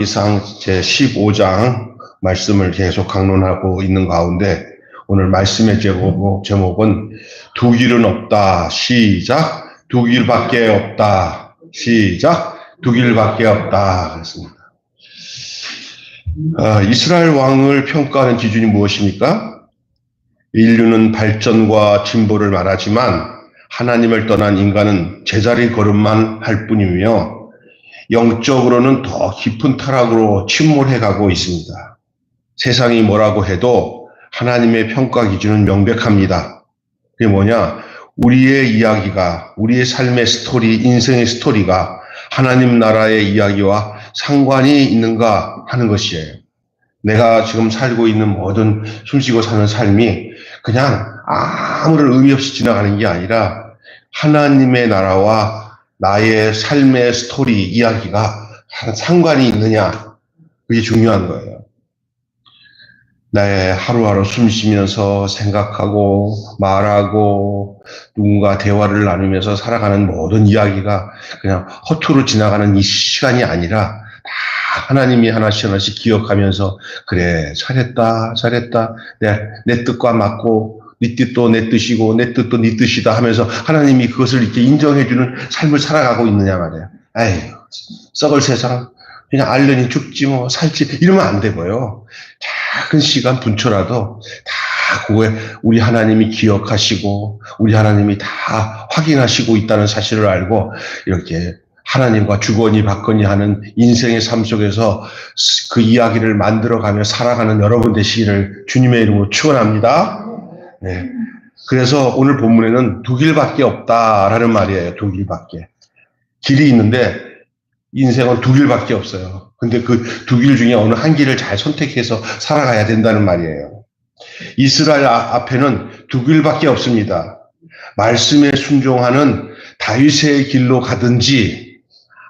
이상 제15장 말씀을 계속 강론하고 있는 가운데 오늘 말씀의 제목은 두 길은 없다. 시작. 두 길밖에 없다. 시작. 두 길밖에 없다. 그렇습니다. 이스라엘 왕을 평가하는 기준이 무엇입니까? 인류는 발전과 진보를 말하지만 하나님을 떠난 인간은 제자리 걸음만 할 뿐이며 영적으로는 더 깊은 타락으로 침몰해가고 있습니다. 세상이 뭐라고 해도 하나님의 평가 기준은 명백합니다. 그게 뭐냐? 우리의 이야기가, 우리의 삶의 스토리, 인생의 스토리가 하나님 나라의 이야기와 상관이 있는가 하는 것이에요. 내가 지금 살고 있는 모든 숨쉬고 사는 삶이 그냥 아무런 의미 없이 지나가는 게 아니라 하나님의 나라와 나의 삶의 스토리, 이야기가 상관이 있느냐, 그게 중요한 거예요. 나의 하루하루 숨쉬면서 생각하고 말하고 누군가 대화를 나누면서 살아가는 모든 이야기가 그냥 허투루 지나가는 이 시간이 아니라 다 하나님이 하나씩 하나씩 기억하면서 그래, 잘했다, 내 뜻과 맞고 네 뜻도 내 뜻이고 내 뜻도 네 뜻이다 하면서 하나님이 그것을 이렇게 인정해주는 삶을 살아가고 있느냐 말이에요. 에이, 썩을 세상 그냥 알려니 죽지 뭐 살지 이러면 안 되고요. 작은 시간 분초라도 다 그거에 우리 하나님이 기억하시고 우리 하나님이 다 확인하시고 있다는 사실을 알고 이렇게 하나님과 주거니 받거니 하는 인생의 삶 속에서 그 이야기를 만들어가며 살아가는 여러분 되시기를 주님의 이름으로 축원합니다. 네. 그래서 오늘 본문에는 두 길밖에 없다라는 말이에요. 두 길밖에. 길이 있는데 인생은 두 길밖에 없어요. 근데 그 두 길 중에 어느 한 길을 잘 선택해서 살아가야 된다는 말이에요. 이스라엘 앞에는 두 길밖에 없습니다. 말씀에 순종하는 다윗의 길로 가든지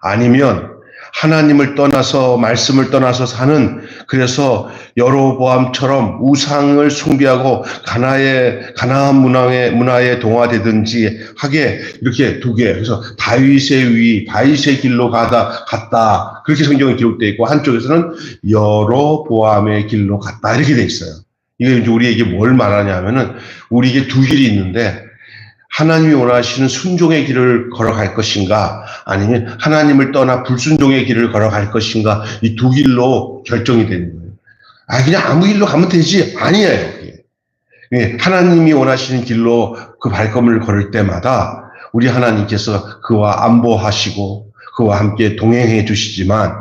아니면 하나님을 떠나서 말씀을 떠나서 사는 그래서 여로보암처럼 우상을 숭배하고 가나안 문화에 동화되든지 하게 이렇게 두 개. 그래서 다윗의 길로 갔다. 그렇게 성경에 기록되어 있고 한쪽에서는 여로보암의 길로 갔다 이렇게 돼 있어요. 이게 이제 우리에게 뭘 말하냐 하면은 우리에게 두 길이 있는데 하나님이 원하시는 순종의 길을 걸어갈 것인가 아니면 하나님을 떠나 불순종의 길을 걸어갈 것인가 이 두 길로 결정이 되는 거예요. 그냥 아무 길로 가면 되지 아니에요. 그게. 하나님이 원하시는 길로 그 발걸음을 걸을 때마다 우리 하나님께서 그와 안보하시고 그와 함께 동행해 주시지만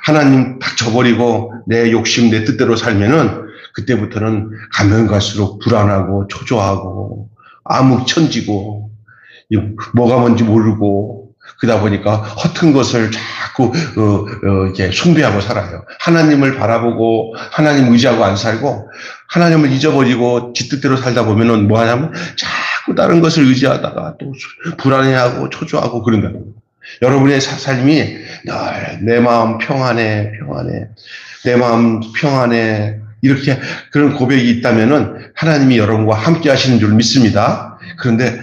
하나님 딱 저버리고 내 욕심 내 뜻대로 살면은 그때부터는 가면 갈수록 불안하고 초조하고 암흑천지고 뭐가 뭔지 모르고 그러다 보니까 허튼 것을 자꾸 이렇게 숭배하고 살아요. 하나님을 바라보고 하나님 의지하고 안 살고 하나님을 잊어버리고 지 뜻대로 살다 보면은 뭐 하냐면 자꾸 다른 것을 의지하다가 또 불안해하고 초조하고 그런다는 거예요. 여러분의 삶이 내 마음 평안해 내 마음 평안해 이렇게 그런 고백이 있다면은 하나님이 여러분과 함께 하시는 줄 믿습니다. 그런데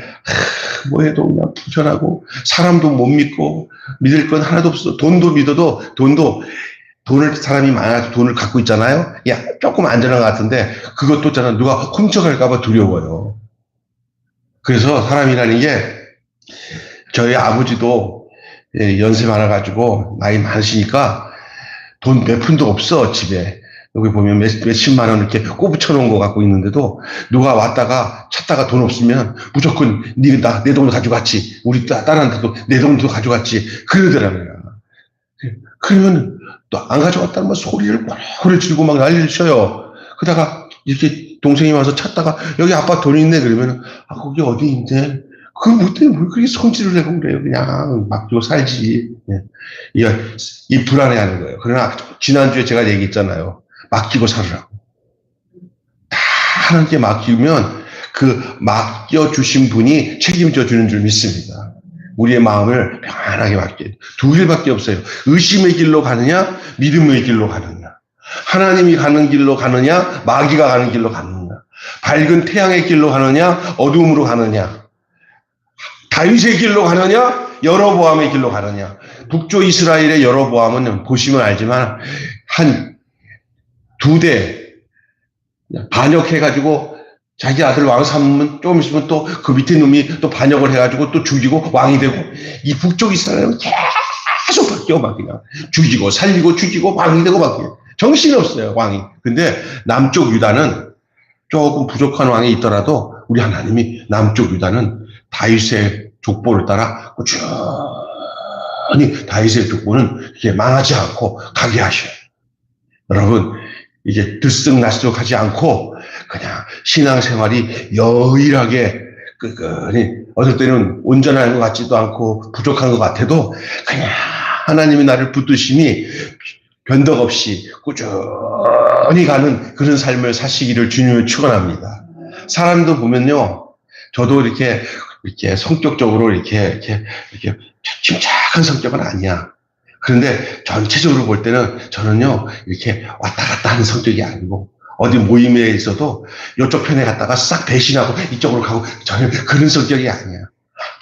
뭐 해도 그냥 부전하고 사람도 못 믿고 믿을 건 하나도 없어. 돈도 믿어도 돈을 사람이 많아서 돈을 갖고 있잖아요. 야, 조금 안전한 것 같은데 그것도 있잖아. 누가 훔쳐갈까 봐 두려워요. 그래서 사람이라는 게 저희 아버지도 연세 많아가지고 나이 많으시니까 돈 몇 푼도 없어 집에. 여기 보면 몇십만 원 이렇게 꼽붙여 놓은 거 갖고 있는데도 누가 왔다가 찾다가 돈 없으면 무조건 내 돈도 가져갔지. 우리 딸한테도 내 돈도 가져갔지. 그러더라고요. 그러면 또 안 가져갔다는 소리를 고래 지르고 막 난리를 쳐요. 그러다가 이렇게 동생이 와서 찾다가 여기 아빠 돈 있네 그러면 거기 어디 있네. 뭐 그렇게 성질을 내고 그래요. 그냥 맡기고 살지. 이 불안해하는 거예요. 그러나 지난주에 제가 얘기했잖아요. 맡기고 살으라고. 다 하나님께 맡기면 그 맡겨주신 분이 책임져 주는 줄 믿습니다. 우리의 마음을 평안하게 맡겨요. 두 길밖에 없어요. 의심의 길로 가느냐, 믿음의 길로 가느냐. 하나님이 가는 길로 가느냐, 마귀가 가는 길로 가느냐. 밝은 태양의 길로 가느냐, 어둠으로 가느냐. 다윗의 길로 가느냐, 여로보암의 길로 가느냐. 북쪽 이스라엘의 여로보암은 보시면 알지만 한 2대 반역해가지고 자기 아들 왕 삼으면 조금 있으면 또 그 밑에 놈이 또 반역을 해가지고 또 죽이고 왕이 되고, 이 북쪽 이스라엘은 계속 바뀌어 막 그냥 죽이고 살리고 죽이고 왕이 되고 바뀌어. 정신이 없어요 왕이. 근데 남쪽 유다는 조금 부족한 왕이 있더라도 우리 하나님이 남쪽 유다는 다윗의 족보를 따라 꾸준히 다윗의 족보는 이게 망하지 않고 가게 하셔요. 여러분, 이게 들쑥날쑥하지 않고 그냥 신앙생활이 여일하게 어떨 때는 온전한 것 같지도 않고 부족한 것 같아도 그냥 하나님이 나를 붙드심이 변덕 없이 꾸준히 가는 그런 삶을 사시기를 주님을 축원합니다. 사람도 보면요, 저도 이렇게 성격적으로 이렇게 침착한 성격은 아니야. 그런데 전체적으로 볼 때는 저는요, 이렇게 왔다 갔다 하는 성격이 아니고, 어디 모임에 있어도 이쪽 편에 갔다가 싹 배신하고 이쪽으로 가고, 저는 그런 성격이 아니야.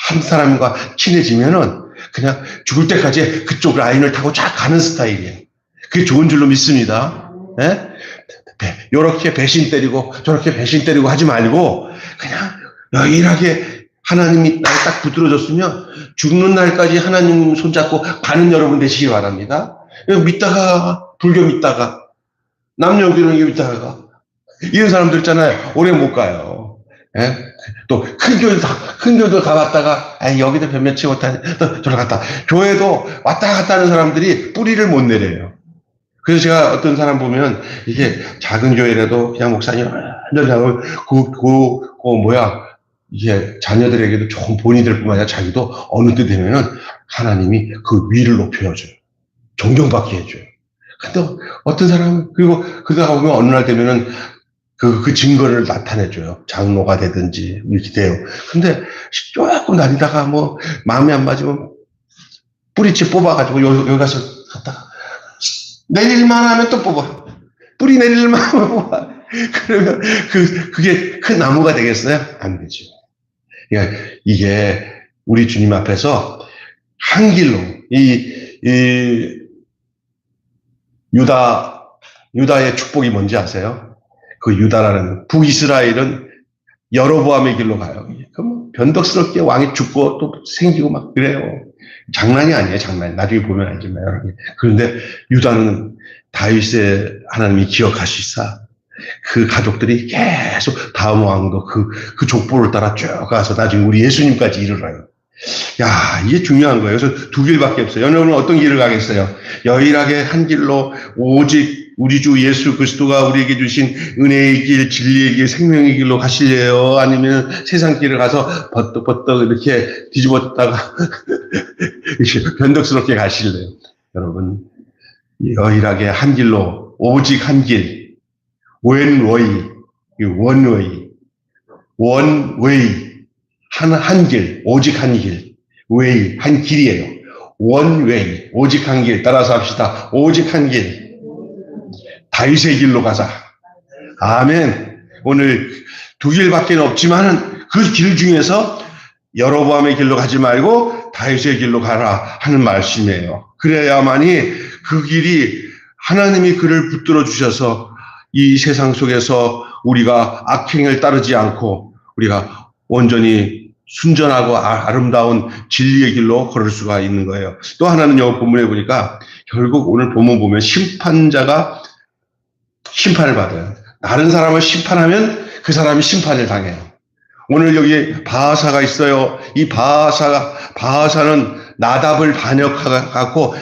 한 사람과 친해지면은 그냥 죽을 때까지 그쪽 라인을 타고 쫙 가는 스타일이에요. 그게 좋은 줄로 믿습니다. 예? 요렇게 배신 때리고 저렇게 배신 때리고 하지 말고 그냥 여일하게 하나님이 날 딱 붙들어줬으면 죽는 날까지 하나님 손잡고 가는 여러분 되시기 바랍니다. 믿다가 불교 믿다가 남녀교회 믿다가 이런 사람들 있잖아요. 오래 못 가요. 예? 또 큰 교회도 가봤다가 여기도 변변치 못하니 또 저러 갔다. 교회도 왔다 갔다 하는 사람들이 뿌리를 못 내려요. 그래서 제가 어떤 사람 보면 이게 작은 교회라도 그냥 목사님 완전 이게 자녀들에게도 좋은 본이 될 뿐만 아니라 자기도 어느 때 되면은 하나님이 그 위를 높여줘요. 존경받게 해줘요. 근데 어떤 사람은, 그리고 그러다 보면 어느 날 되면은 그 증거를 나타내줘요. 장로가 되든지 이렇게 돼요. 근데 조금 다니다가 뭐 마음에 안 맞으면 뿌리째 뽑아가지고 여기 가서 갔다가 내릴만 하면 또 뽑아. 뿌리 내릴만 하면 뽑아. 그러면 그게 큰 나무가 되겠어요? 안 되죠. 그러니까 이게 우리 주님 앞에서 한 길로 유다의 축복이 뭔지 아세요? 그 유다라는 북이스라엘은 여로보암의 길로 가요. 그럼 변덕스럽게 왕이 죽고 또 생기고 막 그래요. 장난이 아니에요, 장난. 나중에 보면 알지만. 그런데 유다는 다윗의 하나님이 기억하시사 그 가족들이 계속 다음 왕도 그 족보를 따라 쭉 가서 나중에 우리 예수님까지 이르러요. 야, 이게 중요한 거예요. 그래서 두 길밖에 없어요. 여러분은 어떤 길을 가겠어요? 여일하게 한 길로 오직 우리 주 예수 그리스도가 우리에게 주신 은혜의 길, 진리의 길, 생명의 길로 가실래요? 아니면 세상 길을 가서 버떡버떡 이렇게 뒤집었다가 변덕스럽게 가실래요? 여러분, 여일하게 한 길로, 오직 한 길, 원웨이, 한 길, 오직 한 길, 웨이, 한 길이에요. 원웨이, 오직 한 길, 따라서 합시다. 오직 한 길. 다윗의 길로 가자. 아멘. 오늘 두 길밖에 없지만은 그 길 중에서 여로보암의 길로 가지 말고 다윗의 길로 가라 하는 말씀이에요. 그래야만이 그 길이 하나님이 그를 붙들어 주셔서 이 세상 속에서 우리가 악행을 따르지 않고 우리가 온전히 순전하고 아름다운 진리의 길로 걸을 수가 있는 거예요. 또 하나는 여기 본문에 보니까 결국 오늘 본문 보면 심판자가 심판을 받아요. 다른 사람을 심판하면 그 사람이 심판을 당해요. 오늘 여기 바하사가 있어요. 이 바하사는 나답을 반역하고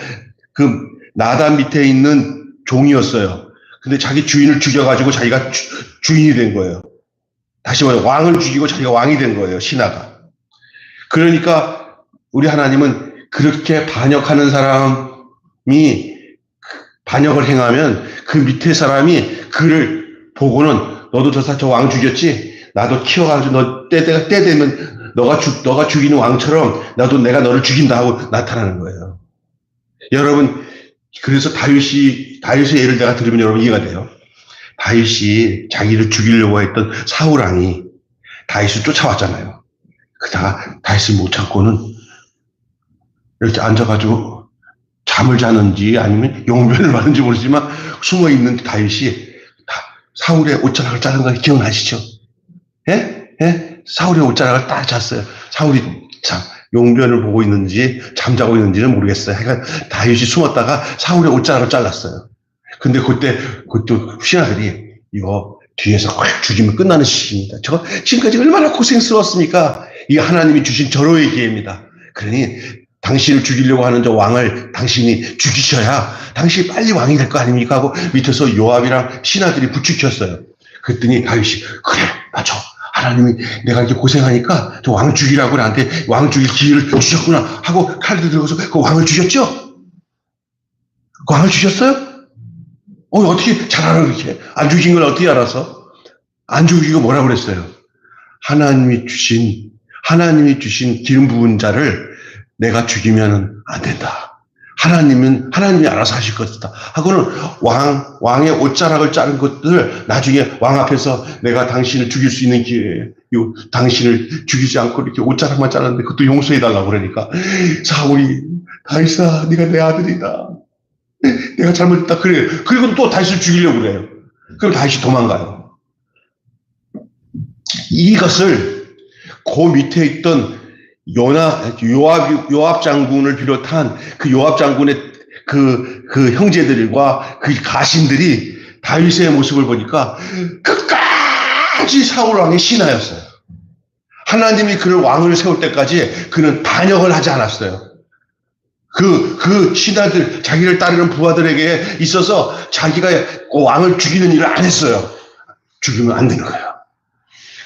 그 나답 밑에 있는 종이었어요. 근데 자기 주인을 죽여가지고 자기가 주인이 된 거예요. 다시 말해 왕을 죽이고 자기가 왕이 된 거예요. 신하가. 그러니까 우리 하나님은 그렇게 반역하는 사람이 반역을 행하면 그 밑에 사람이 그를 보고는 너도 저 왕 죽였지? 나도 키워가지고 너 때 되면 너가 죽이는 왕처럼 나도 내가 너를 죽인다 하고 나타나는 거예요. 여러분, 그래서 다윗의 예를 내가 들으면 여러분 이해가 돼요. 다윗이 자기를 죽이려고 했던 사울 왕이 다윗을 쫓아왔잖아요. 그러다가 다윗을 못 참고는 이렇게 앉아가지고 잠을 자는지 아니면 용변을 받는지 모르지만 숨어있는 다윗이 사울의 옷자락을 자른 거 기억나시죠? 예? 예? 사울의 옷자락을 딱 잤어요. 사울이 참 용변을 보고 있는지 잠자고 있는지는 모르겠어요. 그러니까 다윗이 숨었다가 사울의 옷자락을 잘랐어요. 근데 그때 신하들이 이거 뒤에서 콱 죽이면 끝나는 시기입니다. 저거 지금까지 얼마나 고생스러웠습니까? 이게 하나님이 주신 절호의 기회입니다. 그러니 당신을 죽이려고 하는 저 왕을 당신이 죽이셔야 당신이 빨리 왕이 될 거 아닙니까? 하고 밑에서 요압이랑 신하들이 부추겼어요. 그랬더니 다윗이 그래 맞아. 하나님이 내가 이렇게 고생하니까 저 왕을 죽이라고 나한테 왕 죽일 기회를 주셨구나 하고 칼을 들고서 그 왕을 죽였죠? 그 왕을 죽였어요? 어떻게 잘 알아 그렇게? 안 죽인 걸 어떻게 알아서? 안 죽이고 뭐라고 그랬어요? 하나님이 주신 기름 부은 자를 내가 죽이면 안 된다. 하나님이 알아서 하실 것이다. 하고는 왕의 옷자락을 자른 것들을 나중에 왕 앞에서 내가 당신을 죽일 수 있는 기회에 당신을 죽이지 않고 이렇게 옷자락만 잘랐는데 그것도 용서해달라고 그러니까 사울이 다윗아 네가 내 아들이다. 내가 잘못했다. 그래. 그리고 또 다윗을 죽이려고 그래요. 그럼 다윗이 도망가요. 이것을 그 밑에 있던 요압 장군을 비롯한 그 요압 장군의 그 형제들과 그 가신들이 다윗의 모습을 보니까 끝까지 사울 왕의 신하였어요. 하나님이 그를 왕을 세울 때까지 그는 반역을 하지 않았어요. 그 신하들, 자기를 따르는 부하들에게 있어서 자기가 왕을 죽이는 일을 안 했어요. 죽이면 안 되는 거예요.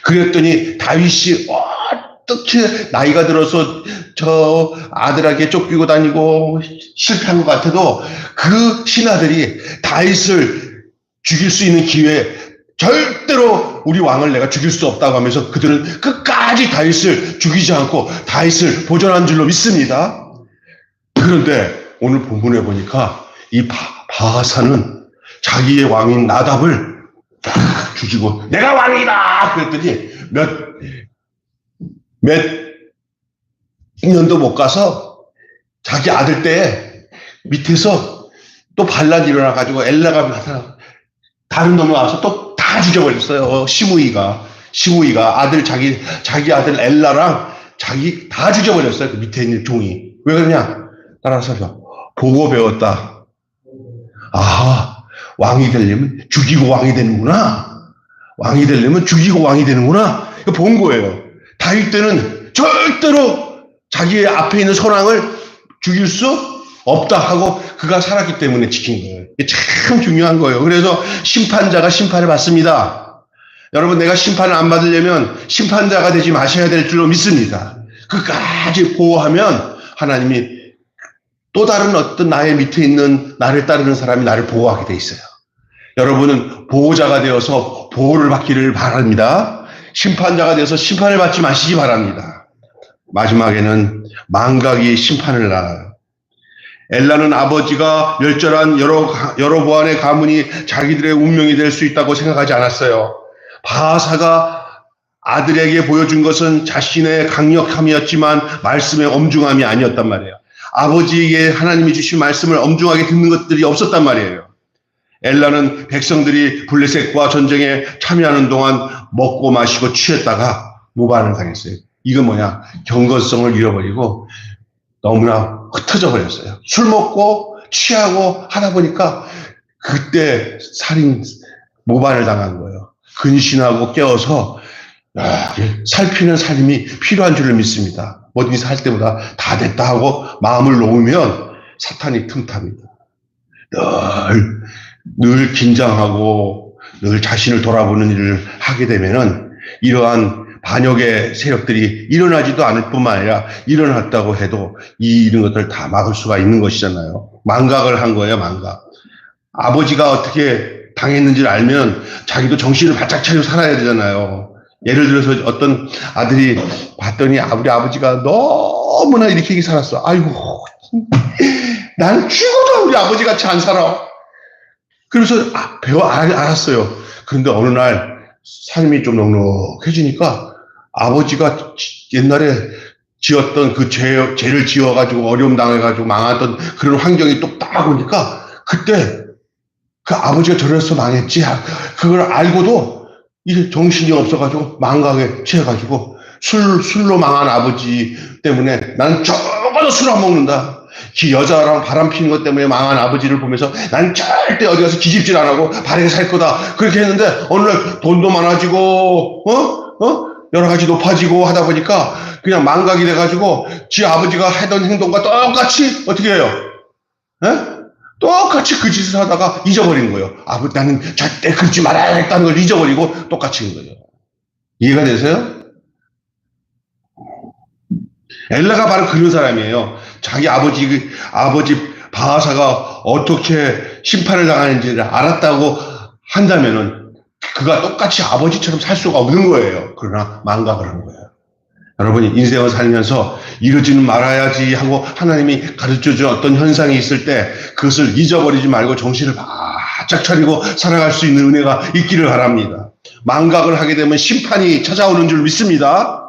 그랬더니 다윗이 어떻게 나이가 들어서 저 아들에게 쫓기고 다니고 실패한 것 같아도 그 신하들이 다윗을 죽일 수 있는 기회에 절대로 우리 왕을 내가 죽일 수 없다고 하면서 그들은 끝까지 다윗을 죽이지 않고 다윗을 보존한 줄로 믿습니다. 그런데 오늘 본문에 보니까 이 바하사는 자기의 왕인 나답을 딱 죽이고 내가 왕이다 그랬더니 몇 년도 못 가서 자기 아들 때 밑에서 또 반란이 일어나가지고 엘라가 나타나고 다른 놈이 와서 또 다 죽여버렸어요. 시므이가 자기 아들 엘라랑 자기 다 죽여버렸어요. 그 밑에 있는 종이. 왜 그러냐? 따라서 보고 배웠다. 아, 왕이 되려면 죽이고 왕이 되는구나. 왕이 되려면 죽이고 왕이 되는구나. 이거 본 거예요. 다윗 때는 절대로 자기의 앞에 있는 선왕을 죽일 수 없다 하고 그가 살았기 때문에 지킨 거예요. 이게 참 중요한 거예요. 그래서 심판자가 심판을 받습니다. 여러분, 내가 심판을 안 받으려면 심판자가 되지 마셔야 될 줄로 믿습니다. 끝까지 보호하면 하나님이 또 다른 어떤 나의 밑에 있는 나를 따르는 사람이 나를 보호하게 돼 있어요. 여러분은 보호자가 되어서 보호를 받기를 바랍니다. 심판자가 되어서 심판을 받지 마시기 바랍니다. 마지막에는 망각이 심판을 낳아요. 엘라는 아버지가 멸절한 여러 보안의 가문이 자기들의 운명이 될 수 있다고 생각하지 않았어요. 바하사가 아들에게 보여준 것은 자신의 강력함이었지만 말씀의 엄중함이 아니었단 말이에요. 아버지에게 하나님이 주신 말씀을 엄중하게 듣는 것들이 없었단 말이에요. 엘라는 백성들이 블레셋과 전쟁에 참여하는 동안 먹고 마시고 취했다가 모반을 당했어요. 이건 뭐냐? 경건성을 잃어버리고 너무나 흩어져 버렸어요. 술 먹고 취하고 하다 보니까 그때 모반을 당한 거예요. 근신하고 깨어서 살피는 삶이 필요한 줄을 믿습니다. 뭐든지 살 때보다 다 됐다 하고 마음을 놓으면 사탄이 틈탑니다. 늘 긴장하고 늘 자신을 돌아보는 일을 하게 되면은 이러한 반역의 세력들이 일어나지도 않을 뿐만 아니라 일어났다고 해도 이런 것들을 다 막을 수가 있는 것이잖아요. 망각을 한 거예요, 망각. 아버지가 어떻게 당했는지를 알면 자기도 정신을 바짝 차리고 살아야 되잖아요. 예를 들어서 어떤 아들이 봤더니 우리 아버지가 너무나 이렇게 살았어. 아이고, 나는 죽어도 우리 아버지 같이 안 살아. 그래서 알았어요. 그런데 어느 날 삶이 좀 넉넉해지니까 아버지가 옛날에 지었던 그 죄를 지어가지고 어려움 당해가지고 망했던 그런 환경이 또 딱 오니까 그때 그 아버지가 저래서 망했지. 그걸 알고도 이게 정신이 없어가지고 망각에 취해가지고 술로 망한 아버지 때문에 나는 적어도 술 안 먹는다. 그 여자랑 바람 피는 것 때문에 망한 아버지를 보면서 난 절대 어디 가서 기집질 안 하고 바르게 살 거다. 그렇게 했는데 어느 날 돈도 많아지고 여러 가지 높아지고 하다 보니까 그냥 망각이 돼가지고 지 아버지가 하던 행동과 똑같이 어떻게 해요? 에? 똑같이 그 짓을 하다가 잊어버린 거예요. 나는 절대 그러지 말아야 했다는 걸 잊어버리고 똑같이 한 거예요. 이해가 되세요? 엘라가 바로 그런 사람이에요. 자기 아버지 바하사가 어떻게 심판을 당하는지를 알았다고 한다면은 그가 똑같이 아버지처럼 살 수가 없는 거예요. 그러나 망각을 한 거예요. 여러분이 인생을 살면서 이러지는 말아야지 하고 하나님이 가르쳐준 어떤 현상이 있을 때 그것을 잊어버리지 말고 정신을 바짝 차리고 살아갈 수 있는 은혜가 있기를 바랍니다. 망각을 하게 되면 심판이 찾아오는 줄 믿습니다.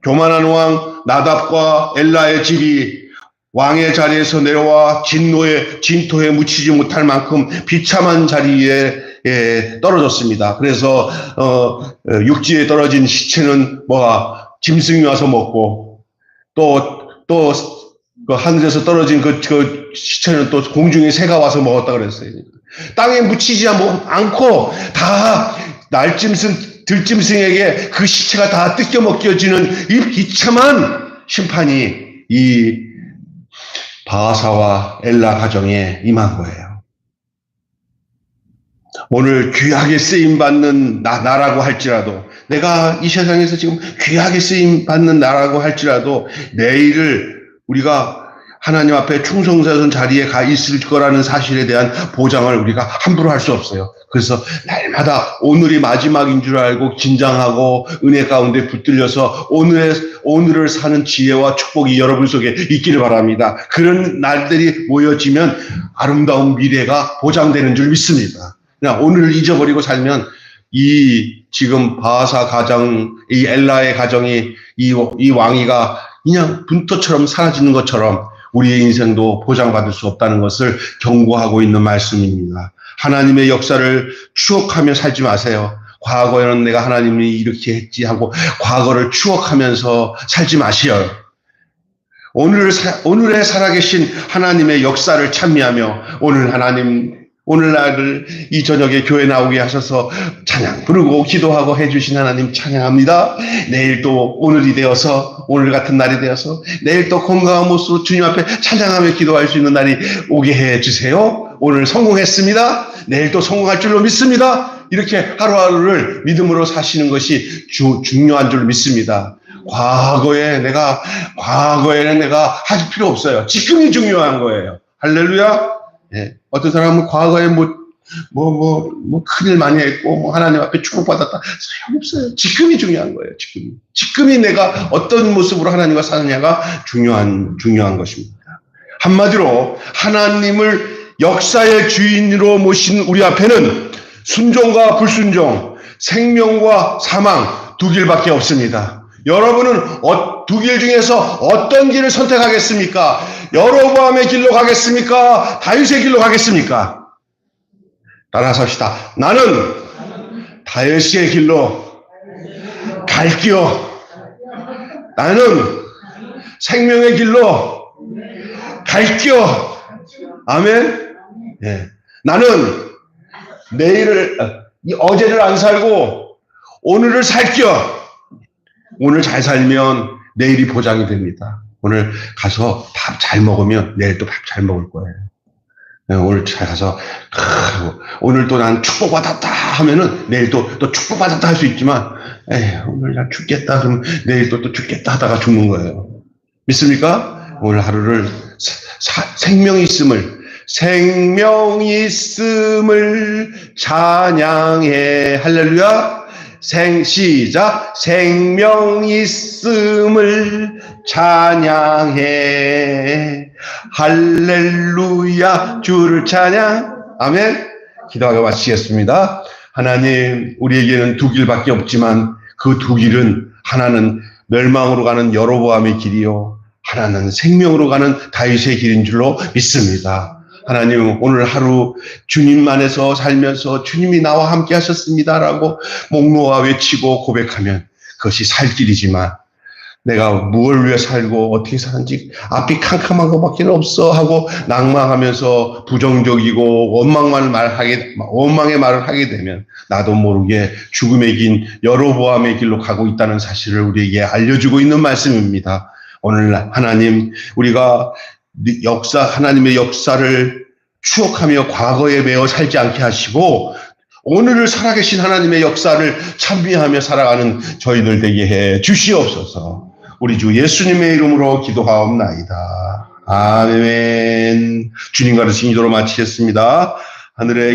교만한 왕 나답과 엘라의 집이 왕의 자리에서 내려와 진토에 묻히지 못할 만큼 비참한 자리에 떨어졌습니다. 그래서 육지에 떨어진 시체는 짐승이 와서 먹고 또 그 하늘에서 떨어진 그 시체는 또 공중에 새가 와서 먹었다 그랬어요. 땅에 묻히지 않고 다 들짐승에게 그 시체가 다 뜯겨 먹혀지는 이 비참한 심판이 이 바하사와 엘라 가정에 임한 거예요. 오늘 귀하게 쓰임받는 나라고 할지라도, 내가 이 세상에서 지금 귀하게 쓰임받는 나라고 할지라도 내일을 우리가 하나님 앞에 충성스러운 자리에 가 있을 거라는 사실에 대한 보장을 우리가 함부로 할 수 없어요. 그래서 날마다 오늘이 마지막인 줄 알고 긴장하고 은혜 가운데 붙들려서 오늘을 사는 지혜와 축복이 여러분 속에 있기를 바랍니다. 그런 날들이 모여지면 아름다운 미래가 보장되는 줄 믿습니다. 그냥 오늘을 잊어버리고 살면 지금 바하사 가정, 이 엘라의 가정이 이 왕위가 그냥 분토처럼 사라지는 것처럼 우리의 인생도 보장받을 수 없다는 것을 경고하고 있는 말씀입니다. 하나님의 역사를 추억하며 살지 마세요. 과거에는 내가 하나님이 이렇게 했지 하고 과거를 추억하면서 살지 마시어요. 오늘에 살아계신 하나님의 역사를 찬미하며 오늘날을 이 저녁에 교회 나오게 하셔서 찬양 부르고 기도하고 해주신 하나님 찬양합니다. 내일 또 오늘이 되어서, 오늘 같은 날이 되어서 내일 또 건강한 모습으로 주님 앞에 찬양하며 기도할 수 있는 날이 오게 해주세요. 오늘 성공했습니다. 내일 또 성공할 줄로 믿습니다. 이렇게 하루하루를 믿음으로 사시는 것이 중요한 줄 믿습니다. 과거에는 내가 할 필요 없어요. 지금이 중요한 거예요. 할렐루야. 예. 어떤 사람은 과거에 큰일 많이 했고, 하나님 앞에 축복받았다. 소용없어요. 지금이 중요한 거예요. 지금이 내가 어떤 모습으로 하나님과 사느냐가 중요한 것입니다. 한마디로 하나님을 역사의 주인으로 모신 우리 앞에는 순종과 불순종, 생명과 사망 두 길밖에 없습니다. 여러분은 두 길 중에서 어떤 길을 선택하겠습니까? 여로보암의 길로 가겠습니까? 다윗의 길로 가겠습니까? 따라서 합시다. 나는 다윗의 길로 갈게요. 나는 생명의 길로 갈게요. 아멘. 예. 나는 어제를 안 살고 오늘을 살게요. 오늘 잘 살면 내일이 보장이 됩니다. 오늘 가서 밥 잘 먹으면 내일 또 밥 잘 먹을 거예요. 오늘 잘 가서 오늘 또 난 축복받았다 하면은 내일 또 축복받았다 할 수 있지만 오늘 난 죽겠다 그러면 내일 또 죽겠다 하다가 죽는 거예요. 믿습니까? 오늘 하루를 생명이 있음을 찬양해. 할렐루야. 시작. 생명이 있음을 찬양해. 할렐루야. 주를 찬양. 아멘. 기도하고 마치겠습니다. 하나님, 우리에게는 두 길밖에 없지만 그 두 길은 하나는 멸망으로 가는 여로보암의 길이요, 하나는 생명으로 가는 다윗의 길인 줄로 믿습니다. 하나님, 오늘 하루 주님 안에서 살면서 주님이 나와 함께 하셨습니다라고 목 놓아 외치고 고백하면 그것이 살 길이지만, 내가 무엇을 위해 살고 어떻게 사는지 앞이 캄캄한 것밖에 없어 하고 낭망하면서 부정적이고 원망의 말을 하게 되면 나도 모르게 죽음의 길, 여로보암의 길로 가고 있다는 사실을 우리에게 알려주고 있는 말씀입니다. 오늘 하나님, 우리가 하나님의 역사를 추억하며 과거에 매어 살지 않게 하시고 오늘을 살아계신 하나님의 역사를 찬미하며 살아가는 저희들 되게 해 주시옵소서. 우리 주 예수님의 이름으로 기도하옵나이다. 아멘. 주님과의 기도로 마치겠습니다. 하늘에